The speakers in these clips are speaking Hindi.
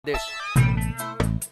देश।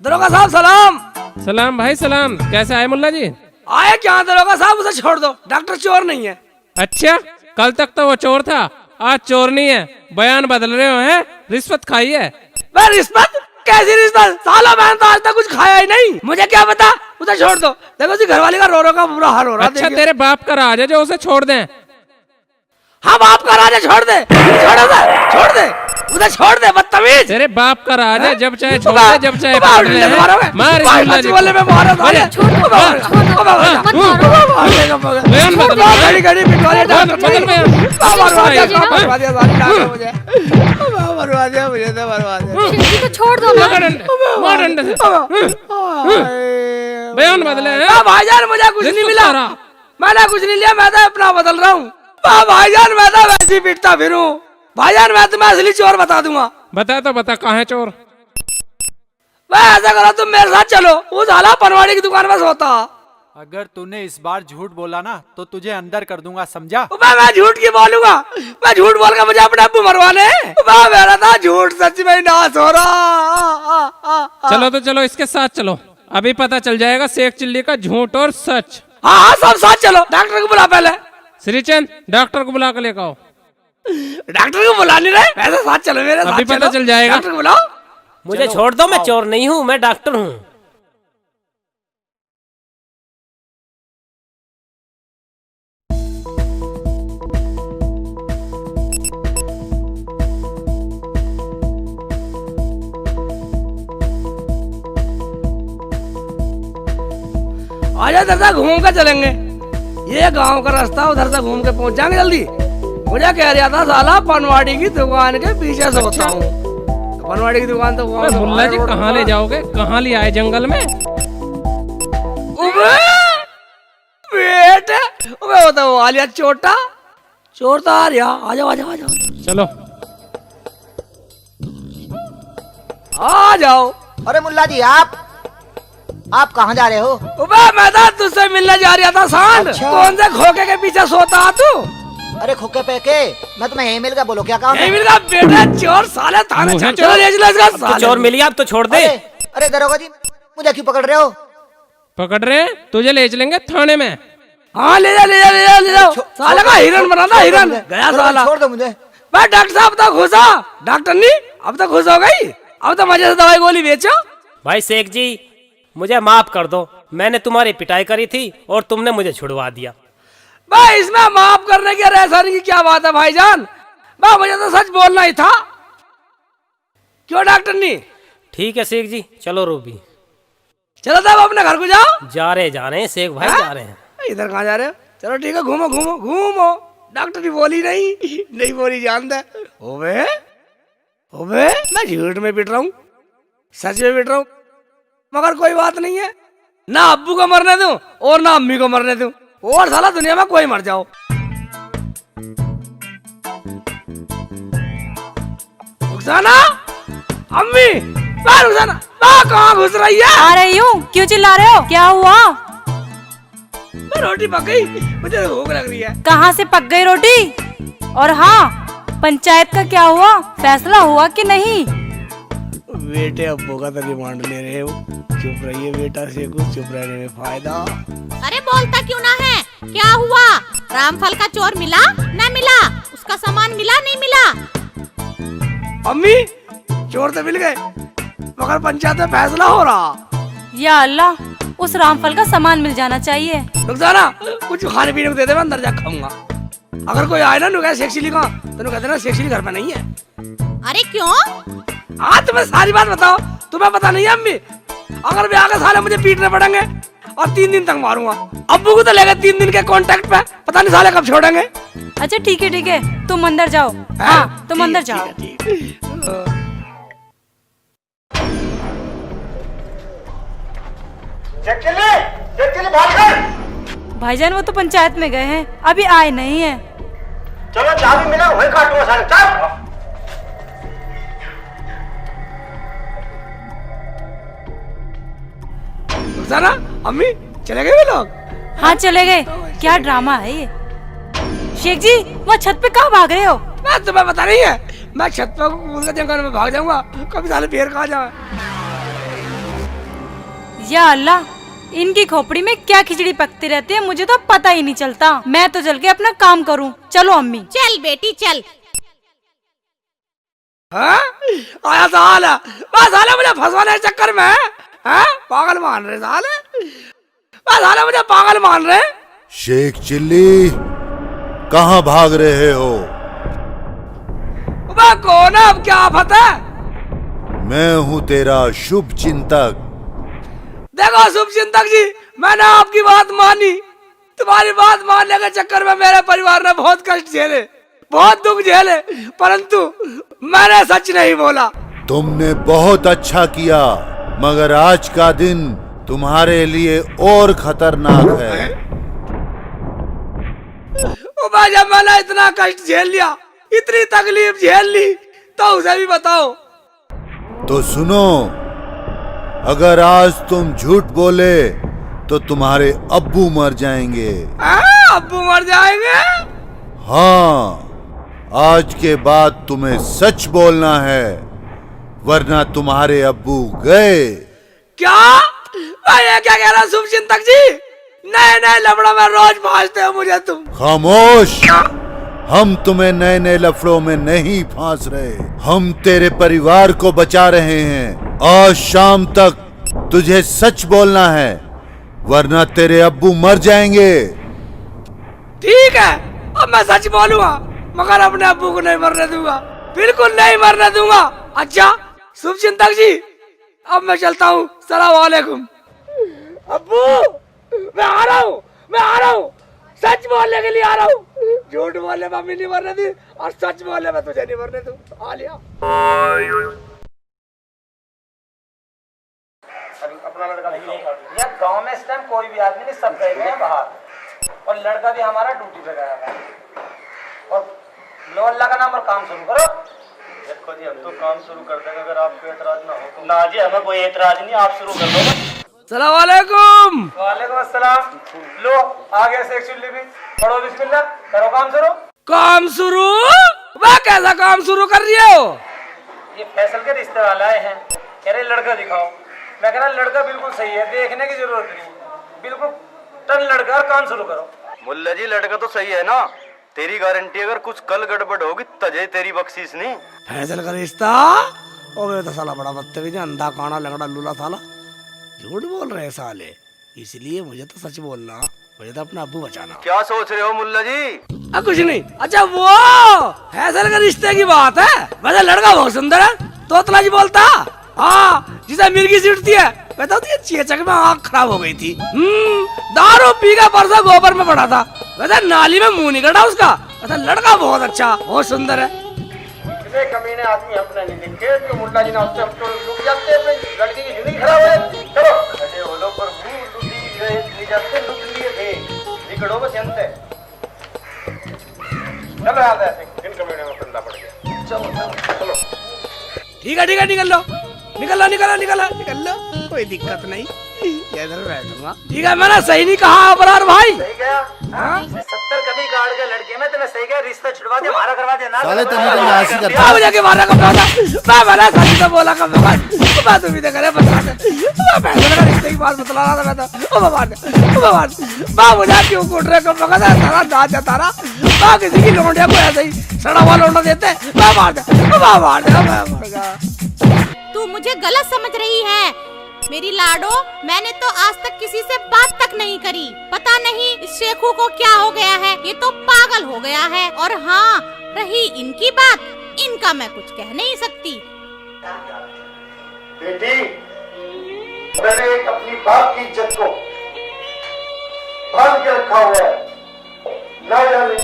दरोगा साहब सलाम। सलाम भाई सलाम। कैसे आए मुल्ला जी? आए क्या दरोगा साहब, उसे छोड़ दो, डॉक्टर चोर नहीं है। अच्छा, कल तक तो वो चोर था, आज चोर नहीं है। बयान बदल रहे हो हैं? रिश्वत खाई है? मैं रिश्वत? कैसी रिश्वत? साला मैंने तो आज तक कुछ खाया ही नहीं, मुझे क्या पता। उसे छोड़ दो। देखो उसी घरवाली का रो रो का बुरा हाल हो रहा है। अच्छा तेरे बाप का राज है जो उसे छोड़ दें? हाँ बाप का राज है, छोड़ दे, छोड़ दे, उसे छोड़ दे, बदतमीज। तेरे बाप का राज है, जब चाहे छोड़ दे, जब चाहे पकड़ ले। मार इस मुल्ला जी को। में मारा था। बयान बदल, घड़ी घड़ी पिटवारी डॉक्टर बदल नहीं। बयान। बर्बाद दिया सारी डॉक्टर मुझे, बर्बाद दिया मुझे, तो बर्बाद दिया। जी को छोड़ दो ना। मार डंडे से। बयान बदले हैं? भाईजान मुझे कुछ नहीं मिला, मैंने कुछ नहीं लिया, मैं तो अपना बदल रहा हूँ। भाईजान मैं तो वैसे ही पीटता फिरूं। भाईजान मैं तुम्हें असली चोर बता दूंगा। बता तो बता, कहाँ है चोर? मैं ऐसा करो, तुम मेरे साथ चलो, वो साला पनवाड़ी की दुकान में सोता। अगर तूने इस बार झूठ बोला ना तो तुझे अंदर कर दूंगा, समझा? मैं झूठ की बोलूंगा? मैं झूठ बोल कर मुझे अपने अब्बू मरवाने? मेरा था झूठ सच में नाश हो रहा। चलो तो चलो, इसके साथ चलो, अभी पता चल जाएगा शेख चिल्ली का झूठ और सच। हाँ सब साथ चलो। डॉक्टर को बुला पहले। श्रीचंद, डॉक्टर को बुला कर लेकर आओ। डॉक्टर को बुला नहीं रहे, ऐसा साथ चलो मेरे साथ। अभी पता चल जाएगा। डॉक्टर को बुलाओ। मुझे छोड़ दो, मैं चोर नहीं हूँ, मैं डॉक्टर हूँ। आजा दादा, घूम कर चलेंगे, ये गांव का रास्ता, उधर से घूम के पहुंच जाएंगे जल्दी। मुझे कह रहा था साला पनवाड़ी की दुकान के पीछे से होता हूँ। पनवाड़ी की दुकान तो मुल्ला जी कहाँ ले जाओगे? कहाँ ले आए जंगल में? बेटे वो तो आ लिया चोटा, चोर तो आ रहा। आ जाओ आ जाओ आ जाओ, चलो आ जाओ। अरे मुल्ला जी आप कहाँ जा रहे हो? मैं तो तुझसे मिलने जा रहा था सांड। अच्छा। कौन से खोखे के पीछे सोता तू? अरे खोखे पे के, मैं तुम्हें यही मिल गया, बोलो क्या काम है? मिल गया बेटा, चोर साले थाने मुझे चलो ले चलो इसका तो साले। चोर मिली, आप तो छोड़ दे। अरे दरोगा जी, मुझे क्यों पकड़ रहे हो? पकड़ रहे हैं? तुझे ले चलेंगे थाने में। हाँ ले जा ले जा ले जा ले जाओ। साले का हिरन बना था, हिरन गया साला। छोड़ दो मुझे। भाई डॉक्टर साहब तो खुश हो। डॉक्टर नहीं, अब तो खुश हो गई, अब तो मजे से दवाई गोली बेचो। भाई शेख जी, मुझे माफ कर दो, मैंने तुम्हारी पिटाई करी थी और तुमने मुझे छुड़वा दिया। भाई इसमें माफ करने की रेसानी की क्या बात है भाईजान? भाई मुझे तो सच बोलना ही था। क्यों डॉक्टर नहीं? ठीक है शेख जी, चलो रूबी। चलो तब अपने घर को जाओ। जा रहे हैं शेख भाई, जा रहे हैं। इधर कहाँ जा रहे हो? चलो ठीक है, घूमो घूमो घूमो। डॉक्टर की बोली नहीं बोली जान दे। ओबे ओबे, मैं झूठ में पिट रहा हूँ, सच में पिट रहा हूँ, मगर कोई बात नहीं है। ना अब्बू को मरने दूं और ना अम्मी को मरने दूं, और साला दुनिया में कोई मर जाओ। रुखसाना, अम्मी, रुखसाना कहाँ घुस रही है? आ रही हूँ, क्यों चिल्ला रहे हो? क्या हुआ? रोटी पक गई, मुझे भूख लग रही है। कहाँ से पक गई रोटी? और हाँ, पंचायत का क्या हुआ? फैसला हुआ कि नहीं? बेटे अब्बू का तो रिमांड ले रहे हो, चुप रहिए बेटा, से कुछ चुप रहने में फायदा। अरे बोलता क्यों ना है? क्या हुआ? रामफल का चोर मिला ना मिला? उसका सामान मिला नहीं मिला? अम्मी, चोर तो मिल गए, मगर पंचायत में फैसला हो रहा। या अल्लाह, उस रामफल का सामान मिल जाना चाहिए। रुखसाना, कुछ खाने पीने को दे दे, मैं अंदर जा खाऊंगा। अगर कोई आए ना नु कहे शेख चिल्ली कहाँ, तो कहते ना शेख चिल्ली घर पे नहीं है। अरे क्यों? हाँ तुम्हें सारी बात बताओ, तुम्हें पता नहीं है अम्मी? अगर भी आगे साले मुझे पीटने पड़ेंगे और 3 दिन तक मारूंगा। अब्बू को तो लेगा 3 दिन के कॉन्टेक्ट पे, पता नहीं साले कब छोड़ेंगे। अच्छा ठीक है, तुम अंदर जाओ। हाँ तुम अंदर जाओ। भाईजान वो तो पंचायत में गए हैं, अभी आए नहीं है। चलो चाबी मिला, वही काटूंगा सारे। चल रुखसाना, अम्मी चले गए वे लोग? हाँ चले गए। क्या ड्रामा है ये? शेख जी, वहाँ छत पे कहाँ भाग रहे हो? तुम्हें पता नहीं है, मैं छत पर कूद के जंगल में भाग जाऊंगा, कभी साले पेड़ खा जाए। या अल्लाह, इनकी खोपड़ी में क्या खिचड़ी पकती रहती है, मुझे तो पता ही नहीं चलता। मैं तो चल के अपना काम करूं। चलो अम्मी। चल बेटी चल। हाँ? आया साला, बस साले मुझे फंसवाने के चक्कर में हैं? पागल मान रहे साले, बस साले मुझे पागल मान रहे। शेख चिल्ली, कहाँ भाग रहे हो? मैं कौन है, अब क्या आफत है? मैं हूँ तेरा शुभ चिंतक। देखो शुभ चिंतक जी, मैंने आपकी बात मानी। तुम्हारी बात मानने के चक्कर में मेरे परिवार ने बहुत कष्ट झेले, बहुत दुख झेले, परंतु मैंने सच नहीं बोला। तुमने बहुत अच्छा किया, मगर आज का दिन तुम्हारे लिए और खतरनाक है। ओ भाई, जब मैंने इतना कष्ट झेल लिया, इतनी तकलीफ झेल ली, तो उसे भी बताओ। तो सुनो, अगर आज तुम झूठ बोले तो तुम्हारे अब्बू मर जाएंगे। अब्बू मर जाएंगे? हाँ, आज के बाद तुम्हें सच बोलना है, वरना तुम्हारे अब्बू गए। क्या? ये क्या कह रहा शुभ चिंतक जी? नए नए लफड़ा में रोज फांसते हो मुझे तुम। खामोश, हम तुम्हें नए नए लफड़ों में नहीं फांस रहे, हम तेरे परिवार को बचा रहे हैं। आज शाम तक तुझे सच बोलना है, वरना तेरे अब्बू मर जाएंगे। ठीक है, अब मैं सच बोलूंगा, मगर अपने अब्बू को नहीं मरने दूंगा, बिल्कुल नहीं मरने दूंगा। अच्छा शुभ चिंतक जी, अब मैं चलता हूँ। सलाम वालेकुम। अब्बू, मैं आ रहा हूँ, मैं आ रहा हूँ, सच बोलने के लिए आ रहा हूँ। झूठ बोलने में मम्मी नहीं मरने दी, और सच बोलने में तुझे नहीं मरने दूं। आ लिया। अपना लड़का यार, गांव में इस टाइम कोई भी आदमी नहीं, सब गए हैं बाहर, और लड़का भी हमारा ड्यूटी पे गया है। और लो अल्लाह का नाम और काम शुरू करो। देखो जी, हम तो काम शुरू कर देंगे अगर आपको एतराज ना हो तो। ना जी, हमें कोई एतराज नहीं, आप शुरू कर दो। सलाम वालेकुम। वालेकुम अस्सलाम। लो आगे से एक चुल्ली भी पढ़ो, बिस्मिल्लाह, करो काम शुरू। काम शुरू? वह कैसा काम शुरू कर रही हो? ये फैसल के रिश्ते वाले आए हैं, कह रहे लड़का दिखाओ। मैं कह रहा लड़का बिल्कुल सही है, देखने की जरूरत नहीं, बिल्कुल टन लड़का, और काम शुरू करो। मुल्ला जी, लड़का तो सही है ना, तेरी गारंटी, अगर कुछ कल गड़बड़ होगी तजे तेरी बख्शीश नहीं। फैसल का रिश्ता? ओ तो साला बड़ा बदतमीज, अंधा काना लंगड़ा लूला साला, झूठ बोल रहे साले, इसलिए मुझे तो सच बोलना, मुझे तो अपना अब्बू बचाना। क्या सोच रहे हो मुल्ला जी? कुछ नहीं। अच्छा वो फैसल के रिश्ते की बात है, वैसे लड़का बहुत सुंदर है, तोतला जी बोलता। हाँ, जिसे मिर्गी सीटती है, बताओ तो ये चेचक में आँख खराब हो गई थी। दारू पी का परसों गोबर में पड़ा था, वैसे नाली में मुंह निकला उसका। वैसे लड़का बहुत अच्छा, बहुत सुंदर है। कमीने आदमी अपने नहीं दिखे, तो मुल्ला जी ना उससे हम तो रुक जाते हैं, लड़की की जिंदगी खराब हो जाती। चलो खड़े हो लो, पर मुंह लुटी गए जाते, लुट लिए थे, बिगड़ो बस यंते। चलो याद है, इन कमीने में बंदा पड़ गया। चलो चलो चलो, ठीक है ठीक है, निकल लो निकल लो निकल लो निकल लो निकल लो, कोई दिक्कत नहीं, इधर बैठूंगा। ठीक है, मैंने सही नहीं कहा अबरार भाई? सही गया। 70 कभी काट के लड़के में तेने सही गया, रिश्ता छुड़वा के हमारा करवा देना। साले तन्ने तो नासी करता। मुझे के मारा कब था, मैंने सच तो बोला कब मैं तुम इधर करे बता दे, मैं पैसे का रिश्ते की बात बतला रहा था। मैं तो ओ भगवान मां मुझे क्यों कूट रहे, कब पका तारा दांत जाता रहा, मां किसी की लौंडिया को ऐसे ही सड़ा हुआ लौंडा देते, मैं मार दे। तू मुझे गलत समझ रही है मेरी लाडो, मैंने तो आज तक किसी से बात तक नहीं करी। पता नहीं इस शेखू को क्या हो गया है, ये तो पागल हो गया है। और हाँ, रही इनकी बात, इनका मैं कुछ कह नहीं सकती। बेटी, मैंने एक अपनी बाप की इज्जत को बांध के रखा हुआ है, ना जाने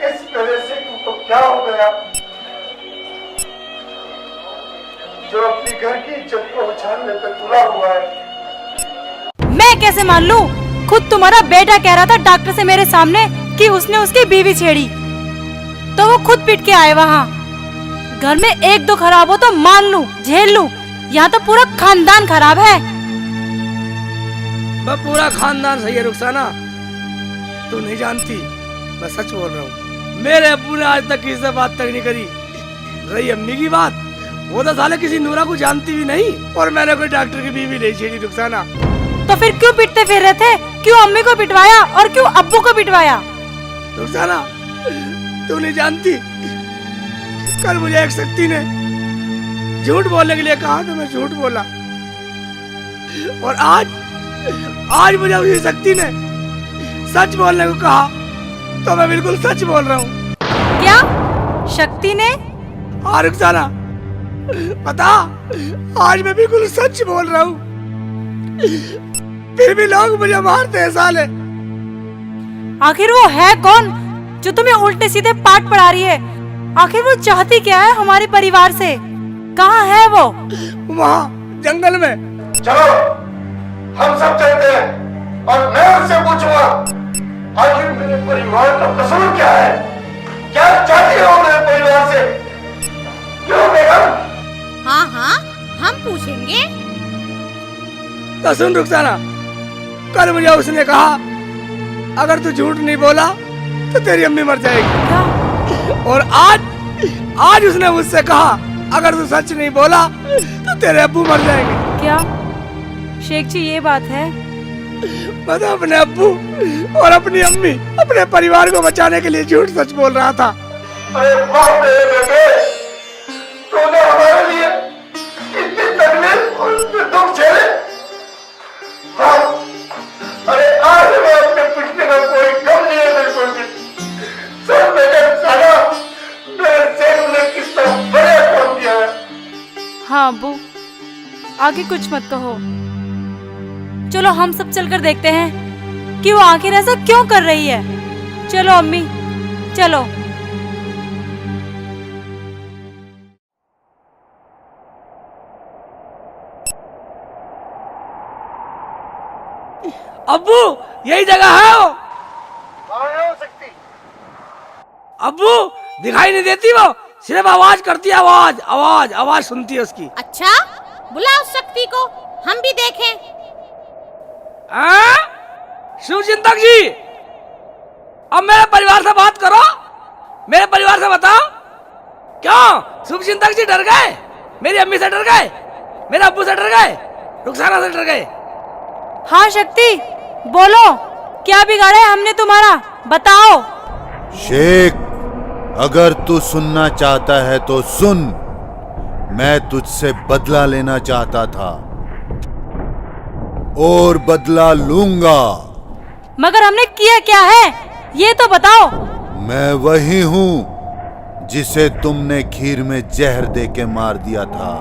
इस तरह से तुमको क्या हो गया जो अपनी घर की इज्जत को उछालने पे तुला हुआ है। मैं कैसे मान लूं? खुद तुम्हारा बेटा कह रहा था डॉक्टर से मेरे सामने कि उसने उसकी बीवी छेड़ी, तो वो खुद पिट के आए वहाँ। घर में एक दो खराब हो तो मान लूं, झेल लूं, यहाँ तो पूरा खानदान खराब है। पूरा खानदान सही है रुखसाना, तू नहीं जानती, मैं सच बोल रहा हूँ। मेरे अब्बू ने आज तक किसी से बात तक नहीं करी। रही अम्मी की बात, वो तो साले किसी नूरा को जानती भी नहीं, और मैंने कोई डॉक्टर की बीवी नहीं छेड़ी रुखसाना। तो फिर क्यों पिटते फिर रहे थे? क्यों अम्मी को पिटवाया और क्यों अब्बू को पिटवाया? रुखसाना, तू नहीं जानती, कल मुझे एक शक्ति ने झूठ बोलने के लिए कहा तो मैं झूठ बोला, और आज मुझे उसी शक्ति ने सच बोलने को कहा तो मैं बिल्कुल सच बोल रहा हूँ। क्या शक्ति ने? हाँ रुखसाना, पता, आज मैं बिल्कुल सच बोल रहा हूँ, फिर भी लोग मुझे मारते हैं साले। आखिर वो है कौन जो तुम्हें उल्टे सीधे पाठ पढ़ा रही है? आखिर वो चाहती क्या है हमारे परिवार से? कहाँ है वो? वहाँ जंगल में। चलो हम सब चलते हैं और मैं उससे पूछूंगा आखिर मेरे परिवार का कसूर क्या है, क्या चाहती हो मेरे परिवार से? क्यों बेगम? हाँ हाँ, हम पूछेंगे। तो सुन रुखसाना, कल मुझे उसने कहा अगर तू झूठ नहीं बोला तो तेरी अम्मी मर जाएगी, और आज उसने मुझसे कहा अगर तू सच नहीं बोला तो तेरे अब्बू मर जाएंगे। क्या शेख जी ये बात है? मैं तो अपने अब्बू और अपनी अम्मी, अपने परिवार को बचाने के लिए झूठ सच बोल रहा था। अरे बाप रे बेटे, तूने हमारे लिए इतनी तकलीफ और दुख झेले। अरे आज मैं अपने पिछले का कोई कम नहीं है बिल्कुल भी। सब बेटे साला मेरे शेख ने कितना बड़ा काम किया है। हाँ अब्बू, आगे कुछ मत कहो। चलो हम सब चलकर देखते हैं कि वो आखिर ऐसा क्यों कर रही है। चलो अम्मी, चलो। अब्बू, यही जगह है वो। हो सकती। अब्बू, दिखाई नहीं देती वो, सिर्फ आवाज करती है, आवाज सुनती है उसकी। अच्छा, बुलाओ शक्ति को, हम भी देखें। शिव चिंतक जी, अब मेरे परिवार से बात करो, मेरे परिवार से बताओ, क्यों शिव चिंतक जी डर गए? मेरी अम्मी से डर गए, मेरे अब्बू से डर गए, रुखसाना से डर गए? हाँ शक्ति, बोलो, क्या बिगाड़ा है हमने तुम्हारा? बताओ। शेख, अगर तू सुनना चाहता है तो सुन। मैं तुझसे बदला लेना चाहता था और बदला लूंगा। मगर हमने किया क्या है ये तो बताओ। मैं वही हूँ जिसे तुमने खीर में जहर देके मार दिया था।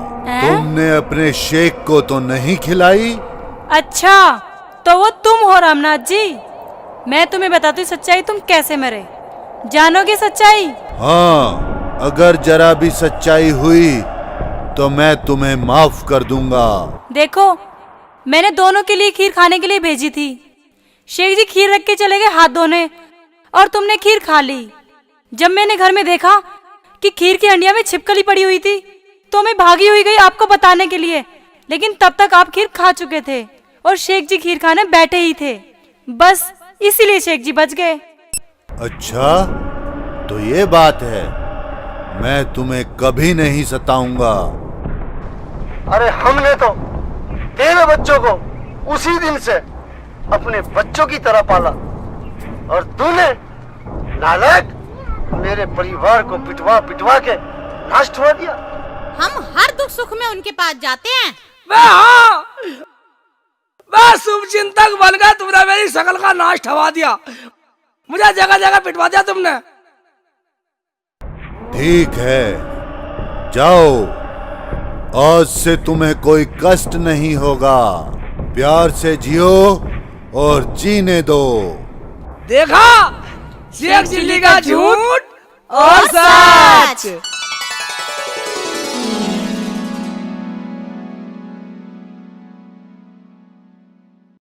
तुमने अपने शेख को तो नहीं खिलाई? अच्छा, तो वो तुम हो रामनाथ जी। मैं तुम्हें बताती हूँ सच्चाई, तुम कैसे मरे। जानोगे सच्चाई? हाँ, अगर जरा भी सच्चाई हुई तो मैं तुम्हें माफ कर दूंगा। देखो, मैंने दोनों के लिए खीर खाने के लिए भेजी थी। शेख जी खीर रख के चले गए हाथ धोने, और तुमने खीर खा ली। जब मैंने घर में देखा कि खीर की हंडिया में छिपकली पड़ी हुई थी, तो मैं भागी हुई गई आपको बताने के लिए, लेकिन तब तक आप खीर खा चुके थे और शेख जी खीर खाने बैठे ही थे। बस इसीलिए शेख जी बच गए। अच्छा, तो ये बात है। मैं तुम्हें कभी नहीं सताऊंगा। अरे हमने तो तेरे बच्चों को उसी दिन से अपने बच्चों की तरह पाला, और तूने नालायक मेरे परिवार को पिटवा पिटवा के नष्ट हुआ दिया। हम हर दुख सुख में उनके पास जाते हैं। मैं शुभ चिंतक बन गया, तुमने मेरी शकल का नाश ठवा दिया, मुझे जगह जगह पिटवा दिया तुमने। ठीक है, जाओ, आज से तुम्हें कोई कष्ट नहीं होगा। प्यार से जियो और जीने दो। देखा, शेख चिल्ली का झूठ और सच।